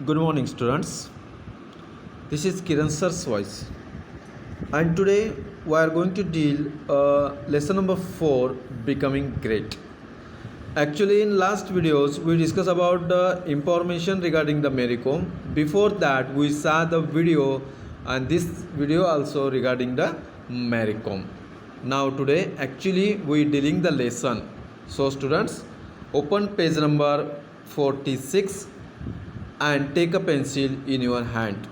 Good morning, students. This is Kiran sir's voice, and today we are going to deal lesson number 4, becoming great. Actually, in last videos we discussed about the information regarding the Mary Kom. Before that, we saw the video, and this video also regarding the Mary Kom. Now today, actually, we dealing the lesson. So students, open page number 46 and take a pencil in your hand.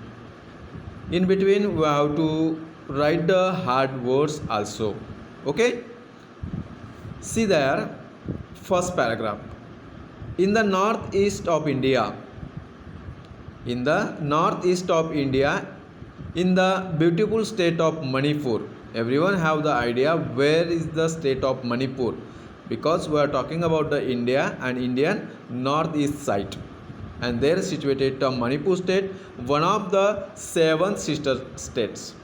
In between we have to write the hard words also. Okay, see there, first paragraph. In the northeast of India, in the northeast of India, in the beautiful state of Manipur. Everyone have the idea where is the state of Manipur, because we are talking about the India and Indian northeast side, and there situated the Manipur state, one of the 7 sister states.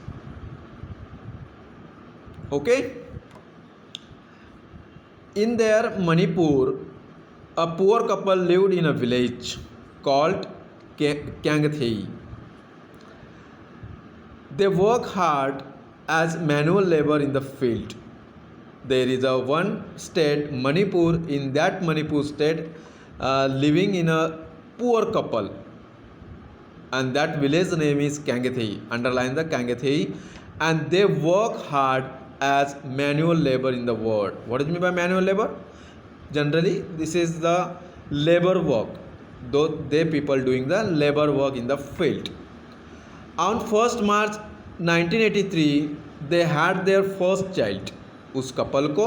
Okay, in their Manipur, a poor couple lived in a village called Kangathei. They work hard as manual labor in the field. There is a one state, Manipur. In that Manipur state, living in a poor couple, and that village name is Kangathei. Underline the Kangathei, and they work hard as manual labor in the word. What is mean by manual labor? Generally, this is the labor work. Though they people doing the labor work in the field. On 1st March 1983, they had their first child. उस couple को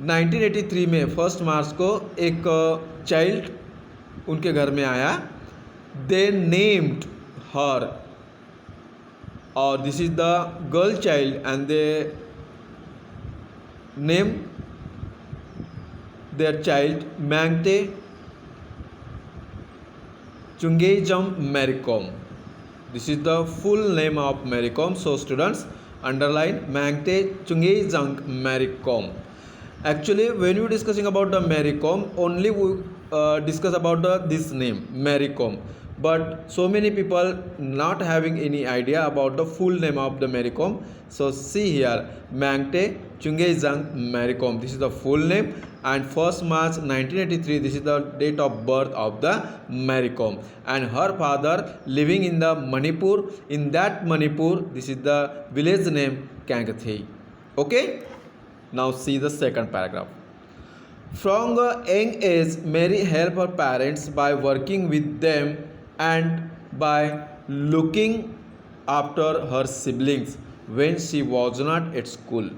1983 में 1 मार्च को एक child उनके घर में आया. दे named her, और this is the girl child, and they name their child Mangte Chungneijang Mary Kom. This is the full name of Mary Kom. So students, underline Mangte Chungejang Mary Kom. Actually, when we discussing about the Mary Kom, only we discuss about this name Mary Kom. But so many people not having any idea about the full name of the Mary Kom. So see here, Mangte Chungejang Mary Kom. This is the full name, and 1st March 1983, this is the date of birth of the Mary Kom, and her father living in the Manipur. In that Manipur, this is the village name Kangathei. Okay, now see the second paragraph. From a young age, Mary helped her parents by working with them and by looking after her siblings when she was not at school.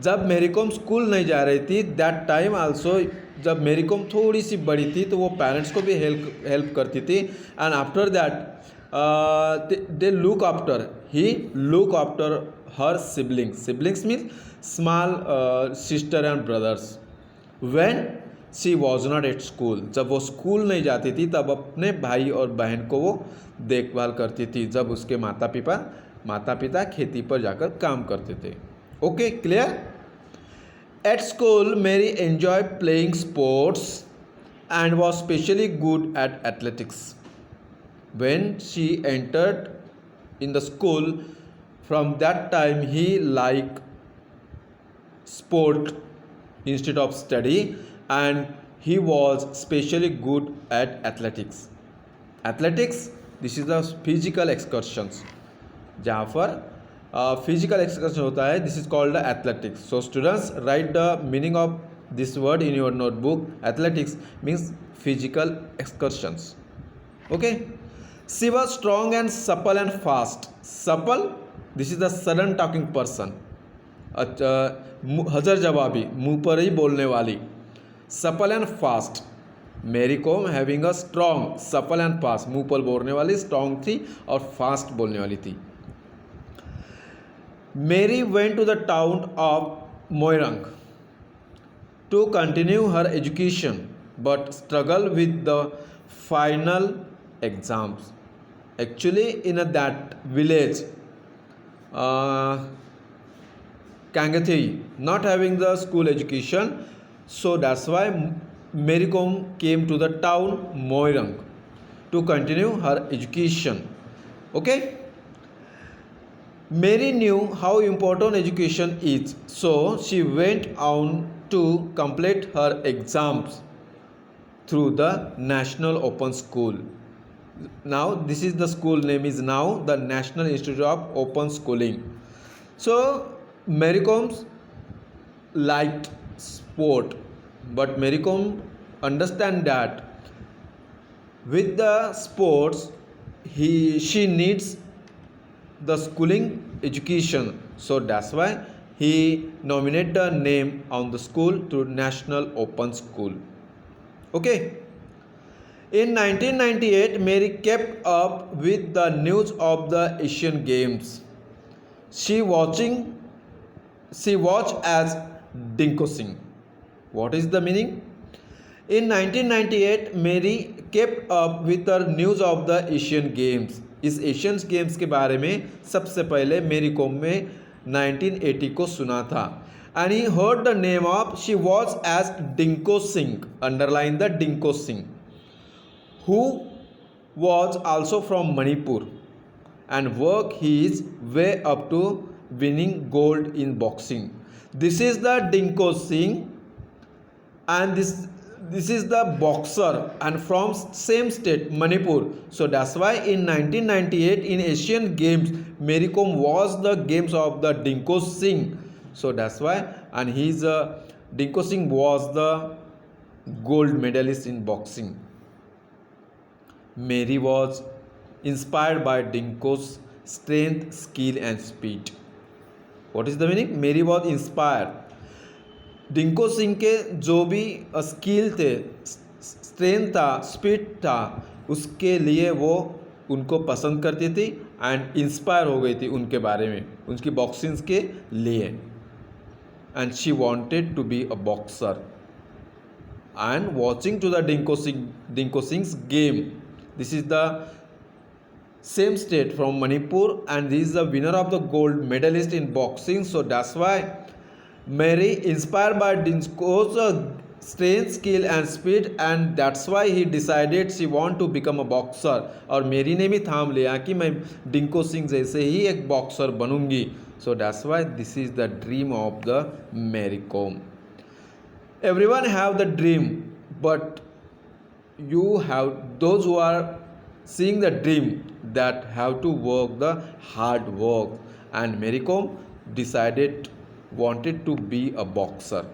जब मेरी com school नहीं जा रही थी, that time also, जब मेरी com थोड़ी सी बड़ी थी तो वो पेरेंट्स को भी हेल्प करती थी. And after that they look after, he look after her siblings. Siblings means small sister and brothers. When she was not at school, जब वो स्कूल नहीं जाती थी तब अपने भाई और बहन को वो देखभाल करती थी, जब उसके माता पिता खेती पर जाकर काम करते थे. Okay, clear? At school, Mary enjoyed playing sports and was especially good at athletics. When she entered in the school, from that time he liked sport instead of study, and he was especially good at athletics. Athletics, this is the physical excursions. जहाँ पर physical excursion होता है, this is called athletics. So students, write the meaning of this word in your notebook. Athletics means physical excursions. Okay, she was strong and supple and fast. Supple, this is the sudden talking person. हजर जवाबी, मुंह पर ही बोलने वाली. Supple and fast. Mary Kom having a strong, supple and fast, मुंह पर बोलने वाली, स्ट्रॉन्ग थी और फास्ट बोलने वाली थी. Mary went to the town of Moirang to continue her education, but struggled with the final exams. Actually, in that village, Kangathei, not having the school education, so that's why Mary Kom came to the town Moirang. to continue her education. Okay. Mary knew how important education is, so she went on to complete her exams through the National Open School. Now this is the school name is now the National Institute of Open Schooling. So Mary Kom liked sport, but Mary Kom understand that with the sports she needs the schooling education, so that's why he nominated the name on the school to National Open School. Okay. In 1998, Mary kept up with the news of the Asian Games. She watching she watched as Dinko Singh. What is the meaning? In 1998, Mary kept up with the news of the Asian Games. इस Asian games के बारे में सबसे पहले मेरी com में 1980 को सुना था. And he heard the name of she was as Dinko Singh. Underline the Dinko Singh, who was also from Manipur and worked his way up to winning gold in boxing. This is the Dinko Singh, and this is the boxer and from same state Manipur. So that's why in 1998 in Asian Games Mary Kom was the games of the Dinko Singh. So that's why, and Dinko Singh was the gold medalist in boxing. Mary was inspired by Dinko's strength, skill and speed. What is the meaning? Mary was inspired. Dingko Singh के जो भी skill थे, strength था, speed था, उसके लिए वो उनको पसंद करती थी एंड इंस्पायर हो गई थी उनके बारे में, उनकी बॉक्सिंग्स के लिए. And she wanted to be a boxer. And watching to the Dingko Singh's game. This is the same state from Manipur and this is the winner of the gold medalist in boxing. So that's why Mary inspired by Dinko's strength, skill and speed, and that's why he decided she want to become a boxer. और मेरी ने भी थाम लिया कि मैं डिंको सिंह जैसे ही एक boxer बनूंगी. So that's why this is the dream of the Mary Kom. Everyone have the dream, but you have those who are seeing the dream that have to work the hard work, and Mary Kom wanted to be a boxer.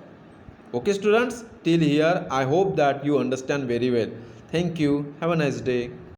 Okay students, till here I hope that you understand very well. Thank you. Have a nice day.